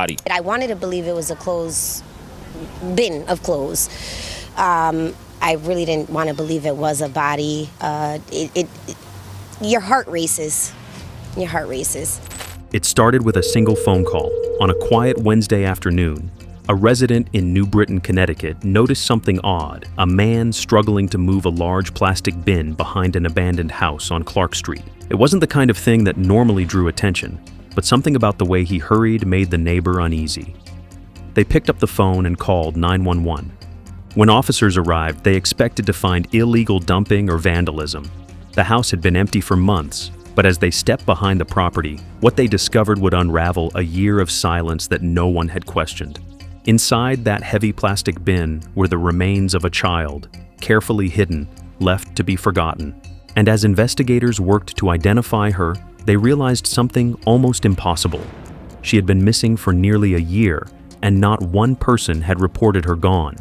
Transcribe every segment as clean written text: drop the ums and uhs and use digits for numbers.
body. I wanted to believe it was a clothes bin of clothes. I really didn't want to believe it was a body. Your heart races. Your heart races. It started with a single phone call. On a quiet Wednesday afternoon, a resident in New Britain, Connecticut, noticed something odd: a man struggling to move a large plastic bin behind an abandoned house on Clark Street. It wasn't the kind of thing that normally drew attention, but something about the way he hurried made the neighbor uneasy. They picked up the phone and called 911. When officers arrived, they expected to find illegal dumping or vandalism. The house had been empty for months, but as they stepped behind the property, what they discovered would unravel a year of silence that no one had questioned. Inside that heavy plastic bin were the remains of a child, carefully hidden, left to be forgotten. And as investigators worked to identify her, they realized something almost impossible. She had been missing for nearly a year, and not one person had reported her gone.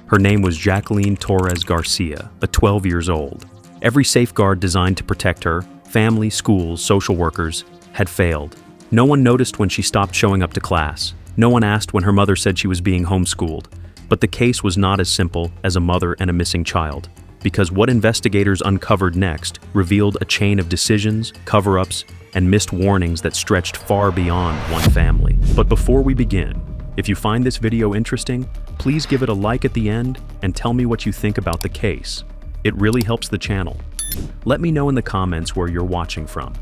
Her name was Jacqueline Torres Garcia, 12 years old. Every safeguard designed to protect her, family, schools, social workers, had failed. No one noticed when she stopped showing up to class. No one asked when her mother said she was being homeschooled. But the case was not as simple as a mother and a missing child, because what investigators uncovered next revealed a chain of decisions, cover-ups, and missed warnings that stretched far beyond one family. But before we begin, if you find this video interesting, please give it a like at the end and tell me what you think about the case. It really helps the channel. Let me know in the comments where you're watching from.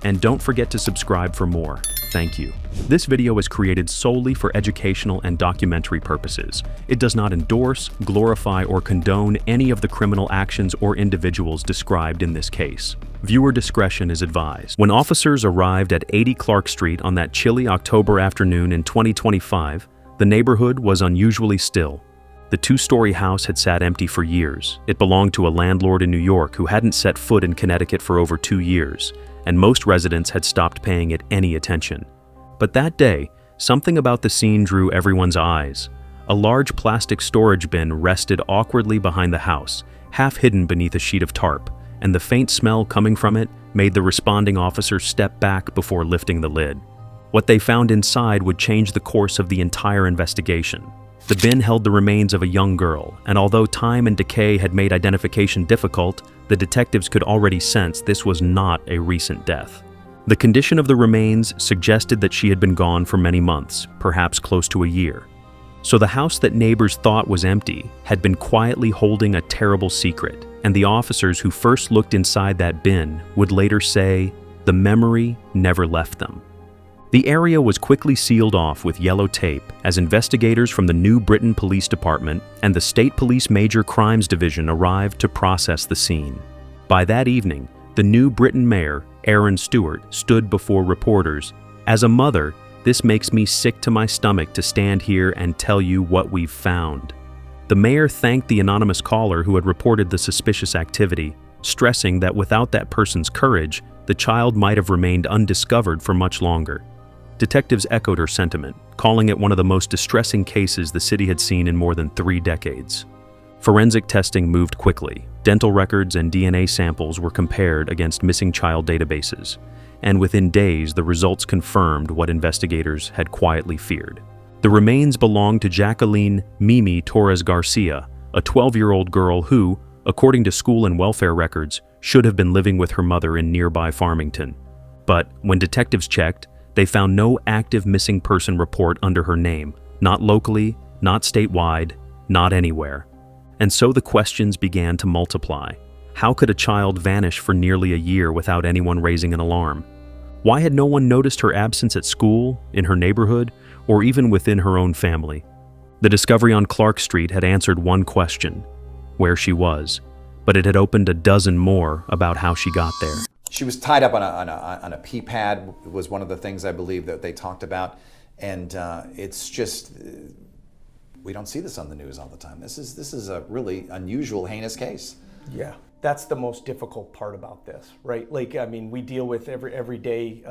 And don't forget to subscribe for more. Thank you. This video is created solely for educational and documentary purposes. It does not endorse, glorify, or condone any of the criminal actions or individuals described in this case. Viewer discretion is advised. When officers arrived at 80 Clark Street on that chilly October afternoon in 2025, the neighborhood was unusually still. The two-story house had sat empty for years. It belonged to a landlord in New York who hadn't set foot in Connecticut for over 2 years, and most residents had stopped paying it any attention. But that day, something about the scene drew everyone's eyes. A large plastic storage bin rested awkwardly behind the house, half hidden beneath a sheet of tarp, and the faint smell coming from it made the responding officer step back before lifting the lid. What they found inside would change the course of the entire investigation. The bin held the remains of a young girl, and although time and decay had made identification difficult, the detectives could already sense this was not a recent death. The condition of the remains suggested that she had been gone for many months, perhaps close to a year. So the house that neighbors thought was empty had been quietly holding a terrible secret, and the officers who first looked inside that bin would later say the memory never left them. The area was quickly sealed off with yellow tape as investigators from the New Britain Police Department and the State Police Major Crimes Division arrived to process the scene. By that evening, the New Britain Mayor, Aaron Stewart, stood before reporters. "As a mother, this makes me sick to my stomach to stand here and tell you what we've found." The mayor thanked the anonymous caller who had reported the suspicious activity, stressing that without that person's courage, the child might have remained undiscovered for much longer. Detectives echoed her sentiment, calling it one of the most distressing cases the city had seen in more than 3 decades. Forensic testing moved quickly. Dental records and DNA samples were compared against missing child databases, and within days the results confirmed what investigators had quietly feared. The remains belonged to Jacqueline Mimi Torres Garcia, a 12-year-old girl who, according to school and welfare records, should have been living with her mother in nearby Farmington. But when detectives checked, they found no active missing person report under her name, not locally, not statewide, not anywhere. And so the questions began to multiply. How could a child vanish for nearly a year without anyone raising an alarm? Why had no one noticed her absence at school, in her neighborhood, or even within her own family? The discovery on Clark Street had answered one question: where she was, but it had opened a dozen more about how she got there. She was tied up on a pee pad, was one of the things I believe that they talked about. And it's just, we don't see this on the news all the time. This is a really unusual, heinous case. Yeah, that's the most difficult part about this, right? Like, I mean, we deal with every day,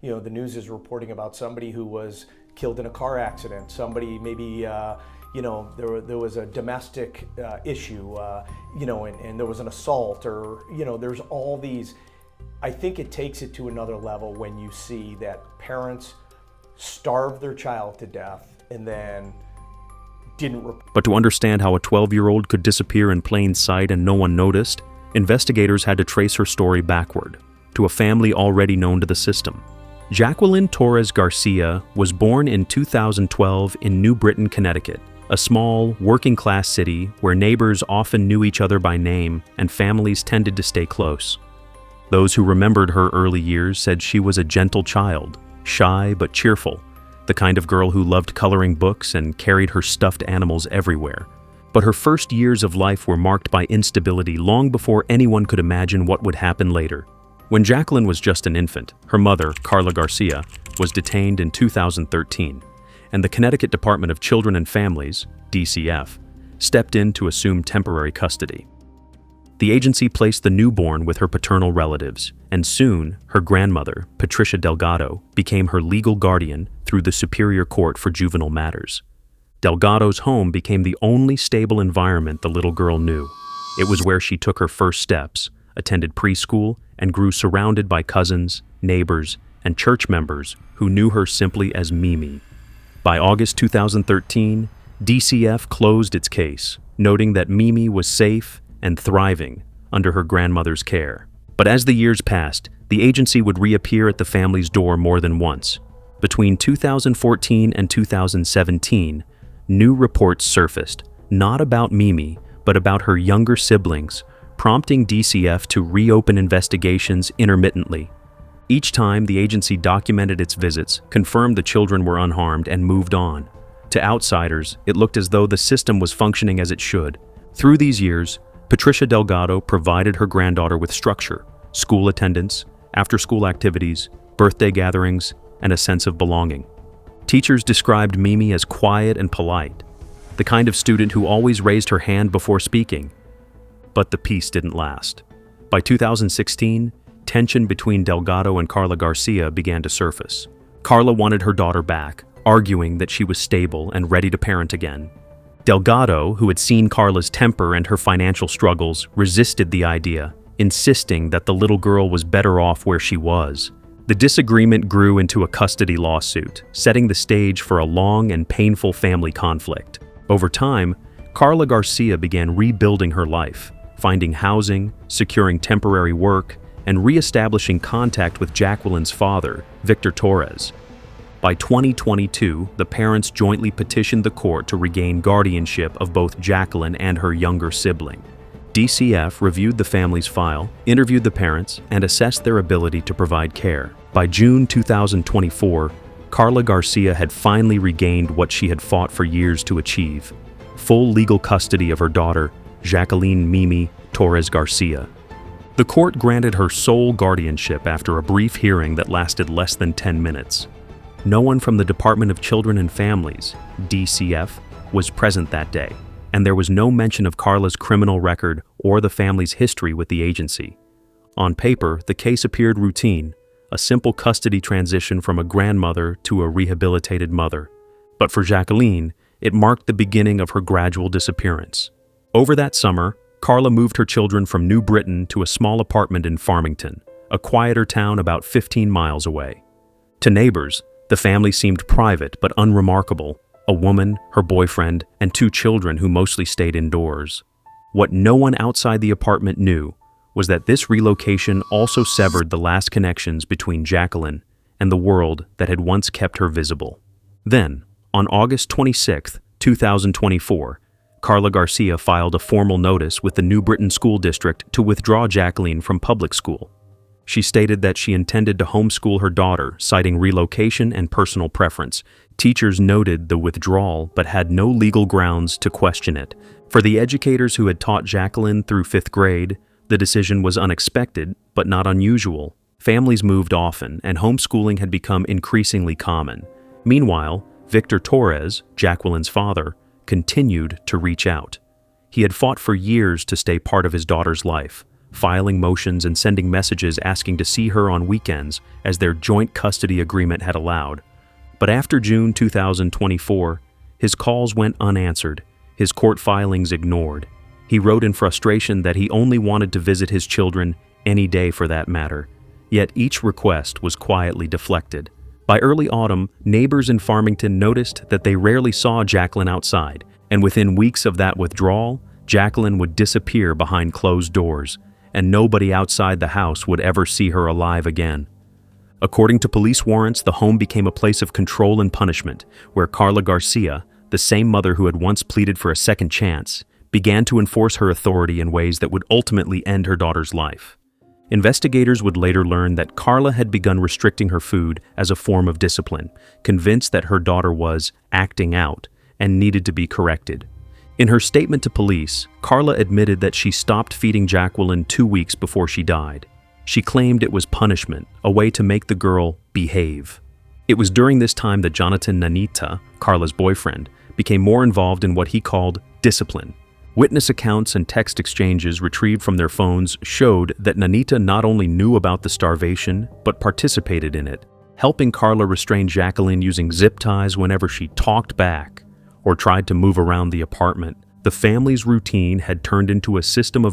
the news is reporting about somebody who was killed in a car accident, somebody maybe, there was a domestic issue, and there was an assault, or, there's all these. I think it takes it to another level when you see that parents starved their child to death, and then didn't report. But to understand how a 12-year-old could disappear in plain sight and no one noticed, investigators had to trace her story backward, to a family already known to the system. Jacqueline Torres Garcia was born in 2012 in New Britain, Connecticut, a small, working-class city where neighbors often knew each other by name and families tended to stay close. Those who remembered her early years said she was a gentle child, shy but cheerful, the kind of girl who loved coloring books and carried her stuffed animals everywhere. But her first years of life were marked by instability long before anyone could imagine what would happen later. When Jacqueline was just an infant, her mother, Carla Garcia, was detained in 2013, and the Connecticut Department of Children and Families, DCF, stepped in to assume temporary custody. The agency placed the newborn with her paternal relatives, and soon her grandmother, Patricia Delgado, became her legal guardian through the Superior Court for Juvenile Matters. Delgado's home became the only stable environment the little girl knew. It was where she took her first steps, attended preschool, and grew surrounded by cousins, neighbors, and church members who knew her simply as Mimi. By August 2013, DCF closed its case, noting that Mimi was safe and thriving under her grandmother's care. But as the years passed, the agency would reappear at the family's door more than once. Between 2014 and 2017, new reports surfaced, not about Mimi, but about her younger siblings, prompting DCF to reopen investigations intermittently. Each time, the agency documented its visits, confirmed the children were unharmed, and moved on. To outsiders, it looked as though the system was functioning as it should. Through these years, Patricia Delgado provided her granddaughter with structure, school attendance, after-school activities, birthday gatherings, and a sense of belonging. Teachers described Mimi as quiet and polite, the kind of student who always raised her hand before speaking. But the peace didn't last. By 2016, tension between Delgado and Carla Garcia began to surface. Carla wanted her daughter back, arguing that she was stable and ready to parent again. Delgado, who had seen Carla's temper and her financial struggles, resisted the idea, insisting that the little girl was better off where she was. The disagreement grew into a custody lawsuit, setting the stage for a long and painful family conflict. Over time, Carla Garcia began rebuilding her life, finding housing, securing temporary work, and re-establishing contact with Jacqueline's father, Victor Torres. By 2022, the parents jointly petitioned the court to regain guardianship of both Jacqueline and her younger sibling. DCF reviewed the family's file, interviewed the parents, and assessed their ability to provide care. By June 2024, Carla Garcia had finally regained what she had fought for years to achieve: full legal custody of her daughter, Jacqueline Mimi Torres Garcia. The court granted her sole guardianship after a brief hearing that lasted less than 10 minutes. No one from the Department of Children and Families, DCF, was present that day, and there was no mention of Carla's criminal record or the family's history with the agency. On paper, the case appeared routine, a simple custody transition from a grandmother to a rehabilitated mother. But for Jacqueline, it marked the beginning of her gradual disappearance. Over that summer, Carla moved her children from New Britain to a small apartment in Farmington, a quieter town about 15 miles away. To neighbors, the family seemed private but unremarkable: a woman, her boyfriend, and 2 children who mostly stayed indoors. What no one outside the apartment knew was that this relocation also severed the last connections between Jacqueline and the world that had once kept her visible. Then, on August 26, 2024, Carla Garcia filed a formal notice with the New Britain School District to withdraw Jacqueline from public school. She stated that she intended to homeschool her daughter, citing relocation and personal preference. Teachers noted the withdrawal but had no legal grounds to question it. For the educators who had taught Jacqueline through 5th grade, the decision was unexpected but not unusual. Families moved often, and homeschooling had become increasingly common. Meanwhile, Victor Torres, Jacqueline's father, continued to reach out. He had fought for years to stay part of his daughter's life, filing motions and sending messages asking to see her on weekends as their joint custody agreement had allowed. But after June 2024, his calls went unanswered, his court filings ignored. He wrote in frustration that he only wanted to visit his children any day for that matter, yet each request was quietly deflected. By early autumn, neighbors in Farmington noticed that they rarely saw Jacqueline outside, and within weeks of that withdrawal, Jacqueline would disappear behind closed doors, and nobody outside the house would ever see her alive again. According to police warrants, the home became a place of control and punishment, where Carla Garcia, the same mother who had once pleaded for a second chance, began to enforce her authority in ways that would ultimately end her daughter's life. Investigators would later learn that Carla had begun restricting her food as a form of discipline, convinced that her daughter was acting out and needed to be corrected. In her statement to police, Carla admitted that she stopped feeding Jacqueline 2 weeks before she died. She claimed it was punishment, a way to make the girl behave. It was during this time that Jonathan Nanita, Carla's boyfriend, became more involved in what he called discipline. Witness accounts and text exchanges retrieved from their phones showed that Nanita not only knew about the starvation, but participated in it, helping Carla restrain Jacqueline using zip ties whenever she talked back or tried to move around the apartment. The family's routine had turned into a system of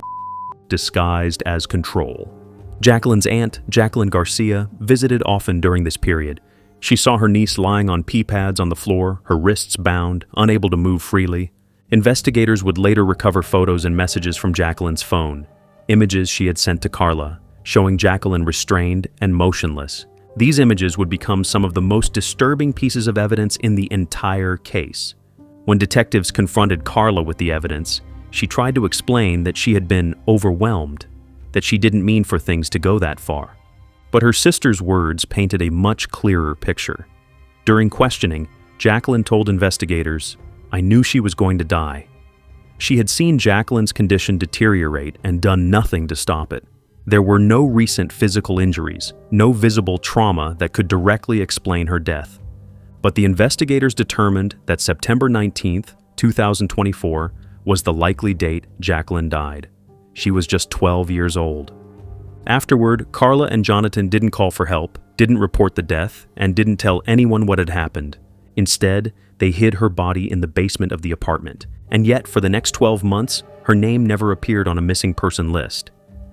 disguised as control. Jacqueline's aunt, Jacqueline Garcia, visited often during this period. She saw her niece lying on pee pads on the floor, her wrists bound, unable to move freely. Investigators would later recover photos and messages from Jacqueline's phone, images she had sent to Carla, showing Jacqueline restrained and motionless. These images would become some of the most disturbing pieces of evidence in the entire case. When detectives confronted Carla with the evidence, she tried to explain that she had been overwhelmed, that she didn't mean for things to go that far. But her sister's words painted a much clearer picture. During questioning, Jacqueline told investigators, "I knew she was going to die." She had seen Jacqueline's condition deteriorate and done nothing to stop it. There were no recent physical injuries, no visible trauma that could directly explain her death. But the investigators determined that September 19th, 2024 was the likely date Jacqueline died. She was just 12 years old. Afterward, Carla and Jonathan didn't call for help, didn't report the death, and didn't tell anyone what had happened. Instead, they hid her body in the basement of the apartment, and yet for the next 12 months, her name never appeared on a missing person list.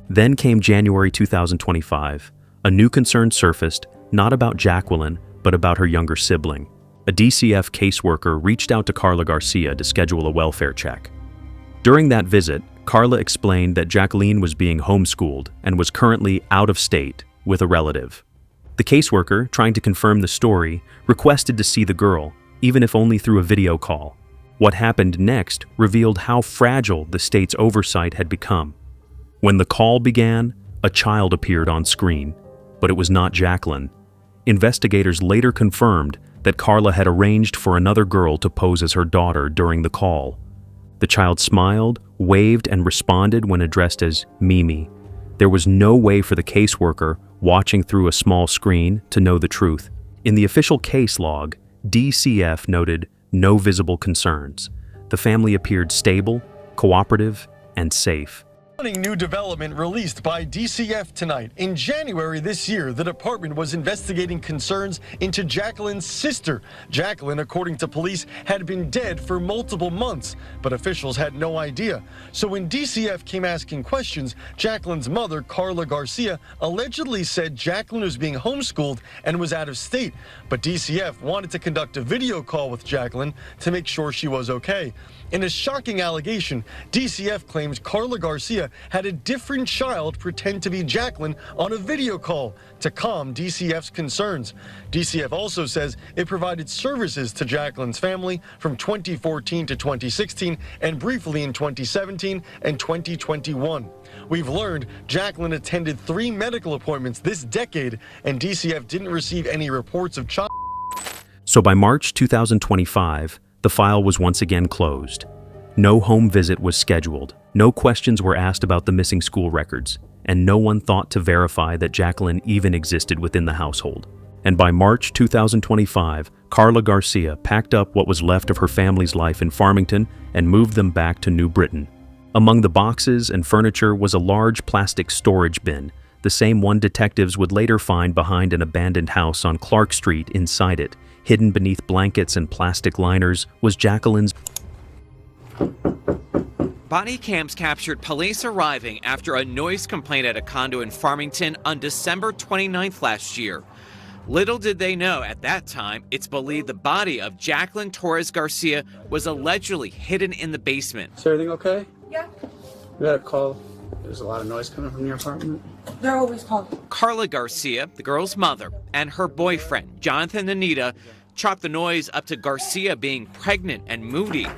Then came January 2025. A new concern surfaced, not about Jacqueline, but about her younger sibling. A DCF caseworker reached out to Carla Garcia to schedule a welfare check. During that visit, Carla explained that Jacqueline was being homeschooled and was currently out of state with a relative. The caseworker, trying to confirm the story, requested to see the girl, even if only through a video call. What happened next revealed how fragile the state's oversight had become. When the call began, a child appeared on screen, but it was not Jacqueline. Investigators later confirmed that Carla had arranged for another girl to pose as her daughter during the call. The child smiled, waved, and responded when addressed as Mimi. There was no way for the caseworker, watching through a small screen, to know the truth. In the official case log, DCF noted no visible concerns. The family appeared stable, cooperative, and safe. New development released by DCF tonight. In January this year, the department was investigating concerns into Jacqueline's sister. Jacqueline, according to police, had been dead for multiple months, but officials had no idea. So when DCF came asking questions, Jacqueline's mother, Carla Garcia, allegedly said Jacqueline was being homeschooled and was out of state. But DCF wanted to conduct a video call with Jacqueline to make sure she was okay. In a shocking allegation, DCF claims Carla Garcia had a different child pretend to be Jacqueline on a video call to calm DCF's concerns. DCF also says it provided services to Jacqueline's family from 2014 to 2016 and briefly in 2017 and 2021. We've learned Jacqueline attended 3 medical appointments this decade, and DCF didn't receive any reports of child. So by March 2025, the file was once again closed. No home visit was scheduled, no questions were asked about the missing school records, and no one thought to verify that Jacqueline even existed within the household. And by March 2025, Carla Garcia packed up what was left of her family's life in Farmington and moved them back to New Britain. Among the boxes and furniture was a large plastic storage bin, the same one detectives would later find behind an abandoned house on Clark Street. Inside it, hidden beneath blankets and plastic liners, was Jacqueline's. Body cams captured police arriving after a noise complaint at a condo in Farmington on December 29th last year. Little did they know at that time, it's believed the body of Jacqueline Torres Garcia was allegedly hidden in the basement. Is everything okay? Yeah. We got a call. There's a lot of noise coming from your apartment. They're always calling. Carla Garcia, the girl's mother, and her boyfriend, Jonathan Anita, chalked the noise up to Garcia being pregnant and moody.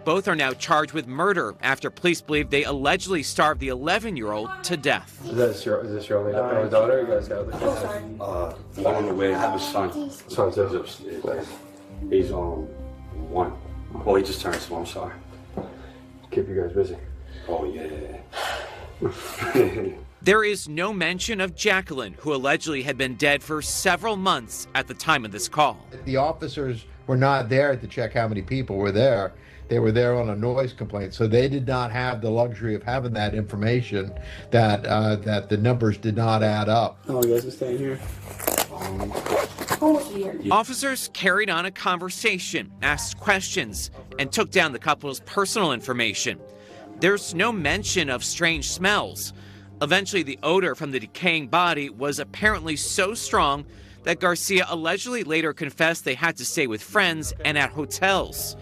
Both are now charged with murder after police believe they allegedly starved the 11-year-old to death. Is this your only daughter? You guys got other kids? One on the way. I have a son. Son's upstairs. He's 1. Well, he just turned, so I'm sorry. Keep you guys busy. Oh, yeah. There is no mention of Jacqueline, who allegedly had been dead for several months at the time of this call. The officers were not there to check how many people were there. They were there on a noise complaint, so they did not have the luxury of having that information that that the numbers did not add up. How long you guys been staying here? Almost a year. Officers carried on a conversation, asked questions, and took down the couple's personal information. There's no mention of strange smells. Eventually, the odor from the decaying body was apparently so strong that Garcia allegedly later confessed they had to stay with friends and at hotels.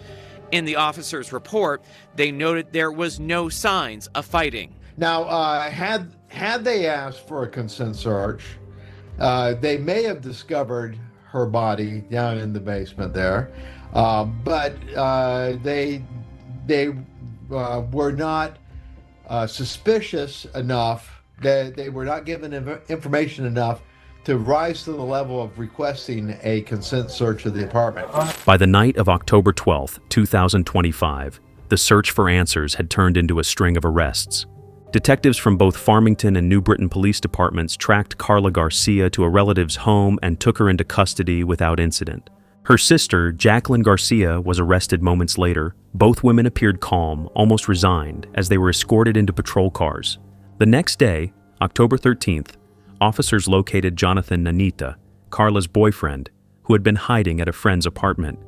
In the officers' report, they noted there was no signs of fighting. Now, had they asked for a consent search, they may have discovered her body down in the basement there, but they were not suspicious enough. They were not given information enough to rise to the level of requesting a consent search of the apartment. By the night of October 12, 2025, the search for answers had turned into a string of arrests. Detectives from both Farmington and New Britain police departments tracked Carla Garcia to a relative's home and took her into custody without incident. Her sister, Jacqueline Garcia, was arrested moments later. Both women appeared calm, almost resigned, as they were escorted into patrol cars. The next day, October 13th, officers located Jonathan Anita, Carla's boyfriend, who had been hiding at a friend's apartment.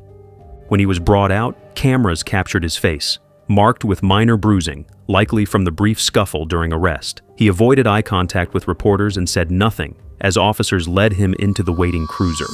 When he was brought out, cameras captured his face, marked with minor bruising, likely from the brief scuffle during arrest. He avoided eye contact with reporters and said nothing as officers led him into the waiting cruiser.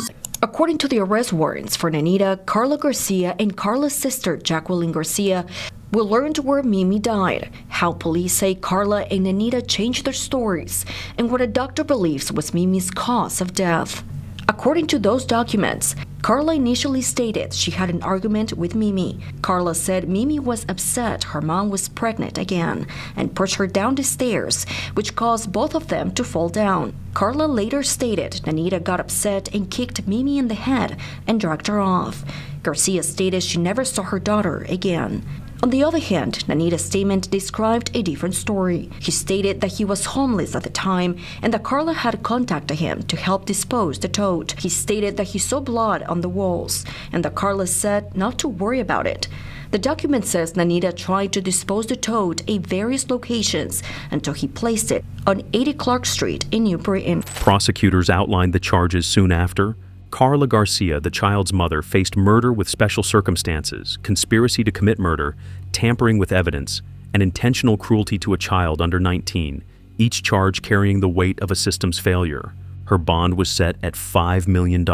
According to the arrest warrants for Anita, Carla Garcia and Carla's sister, Jacqueline Garcia, we learned where Mimi died, how police say Carla and Anita changed their stories, and what a doctor believes was Mimi's cause of death. According to those documents, Carla initially stated she had an argument with Mimi. Carla said Mimi was upset her mom was pregnant again and pushed her down the stairs, which caused both of them to fall down. Carla later stated Anita got upset and kicked Mimi in the head and dragged her off. Garcia stated she never saw her daughter again. On the other hand, Anita's statement described a different story. He stated that he was homeless at the time and that Carla had contacted him to help dispose the toad. He stated that he saw blood on the walls and that Carla said not to worry about it. The document says Anita tried to dispose the toad at various locations until he placed it on 80 Clark Street in New Britain. Prosecutors outlined the charges soon after. Carla Garcia, the child's mother, faced murder with special circumstances, conspiracy to commit murder, tampering with evidence, and intentional cruelty to a child under 19, each charge carrying the weight of a system's failure. Her bond was set at $5 million.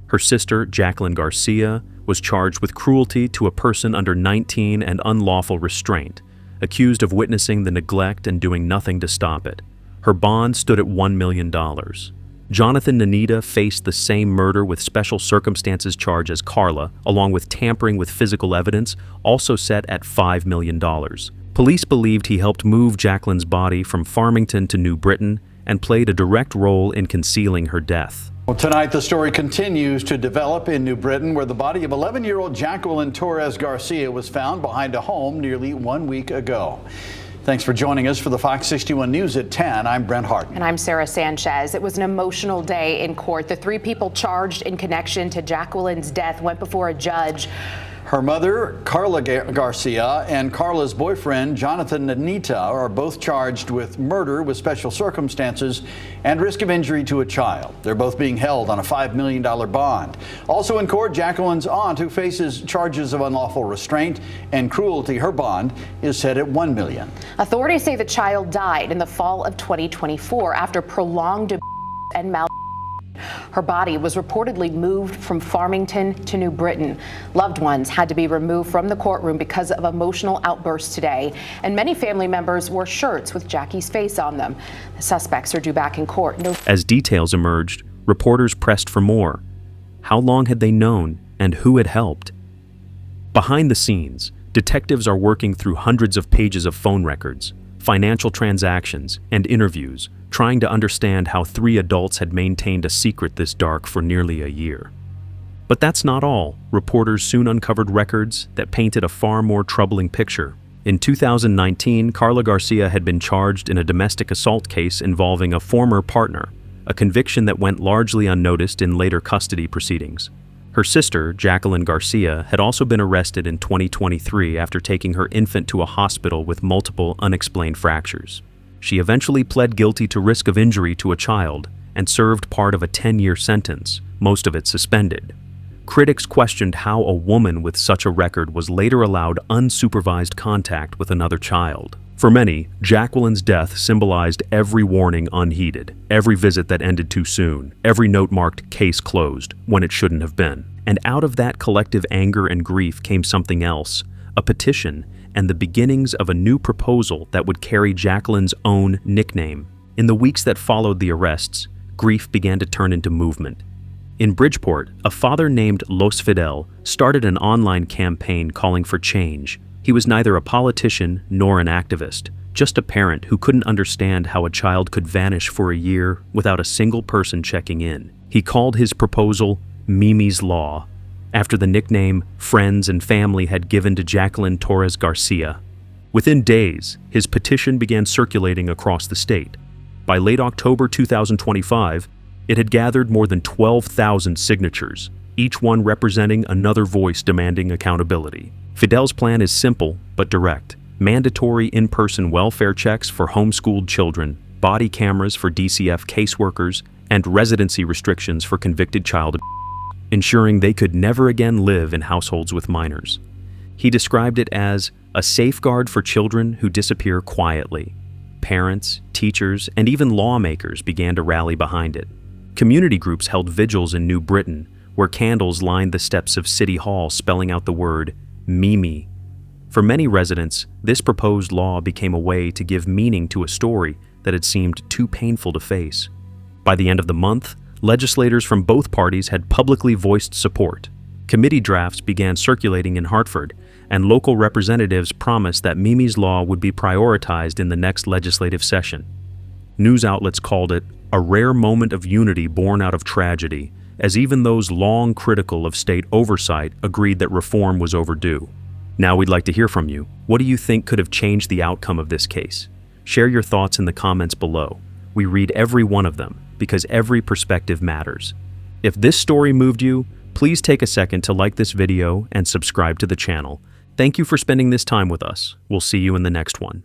Her sister, Jacqueline Garcia, was charged with cruelty to a person under 19 and unlawful restraint, accused of witnessing the neglect and doing nothing to stop it. Her bond stood at $1 million. Jonathan Anita faced the same murder with special circumstances charge as Carla, along with tampering with physical evidence, also set at $5 million. Police believed he helped move Jacqueline's body from Farmington to New Britain and played a direct role in concealing her death. Well, tonight the story continues to develop in New Britain, where the body of 11-year-old Jacqueline Torres Garcia was found behind a home nearly 1 week ago. Thanks for joining us for the Fox 61 News at 10. I'm Brent Harden. And I'm Sarah Sanchez. It was an emotional day in court. The 3 people charged in connection to Jacqueline's death went before a judge. Her mother, Carla Garcia, and Carla's boyfriend, Jonathan Anita, are both charged with murder with special circumstances and risk of injury to a child. They're both being held on a $5 million bond. Also in court, Jacqueline's aunt, who faces charges of unlawful restraint and cruelty. Her bond is set at $1 million. Authorities say the child died in the fall of 2024 after prolonged and Her body was reportedly moved from Farmington to New Britain. Loved ones had to be removed from the courtroom because of emotional outbursts today, and many family members wore shirts with Jackie's face on them. The suspects are due back in court. As details emerged, reporters pressed for more. How long had they known, and who had helped? Behind the scenes, detectives are working through hundreds of pages of phone records, financial transactions, and interviews, trying to understand how 3 adults had maintained a secret this dark for nearly a year. But that's not all. Reporters soon uncovered records that painted a far more troubling picture. In 2019, Karla Garcia had been charged in a domestic assault case involving a former partner, a conviction that went largely unnoticed in later custody proceedings. Her sister, Jacqueline Garcia, had also been arrested in 2023 after taking her infant to a hospital with multiple unexplained fractures. She eventually pled guilty to risk of injury to a child and served part of a 10-year sentence, most of it suspended. Critics questioned how a woman with such a record was later allowed unsupervised contact with another child. For many, Jacqueline's death symbolized every warning unheeded, every visit that ended too soon, every note marked "case closed" when it shouldn't have been. And out of that collective anger and grief came something else, a petition and the beginnings of a new proposal that would carry Jacqueline's own nickname. In the weeks that followed the arrests, grief began to turn into movement. In Bridgeport, a father named Los Fidel started an online campaign calling for change. He was neither a politician nor an activist, just a parent who couldn't understand how a child could vanish for a year without a single person checking in. He called his proposal Mimi's Law, after the nickname friends and family had given to Jacqueline Torres Garcia. Within days, his petition began circulating across the state. By late October 2025, it had gathered more than 12,000 signatures, each one representing another voice demanding accountability. Fidel's plan is simple but direct. Mandatory in-person welfare checks for homeschooled children, body cameras for DCF caseworkers, and residency restrictions for convicted child abuse, ensuring they could never again live in households with minors. He described it as a safeguard for children who disappear quietly. Parents, teachers, and even lawmakers began to rally behind it. Community groups held vigils in New Britain, where candles lined the steps of City Hall spelling out the word Mimi. For many residents, this proposed law became a way to give meaning to a story that had seemed too painful to face. By the end of the month, legislators from both parties had publicly voiced support. Committee drafts began circulating in Hartford, and local representatives promised that Mimi's Law would be prioritized in the next legislative session. News outlets called it a rare moment of unity born out of tragedy, as even those long critical of state oversight agreed that reform was overdue. Now we'd like to hear from you. What do you think could have changed the outcome of this case? Share your thoughts in the comments below. We read every one of them, because every perspective matters. If this story moved you, please take a second to like this video and subscribe to the channel. Thank you for spending this time with us. We'll see you in the next one.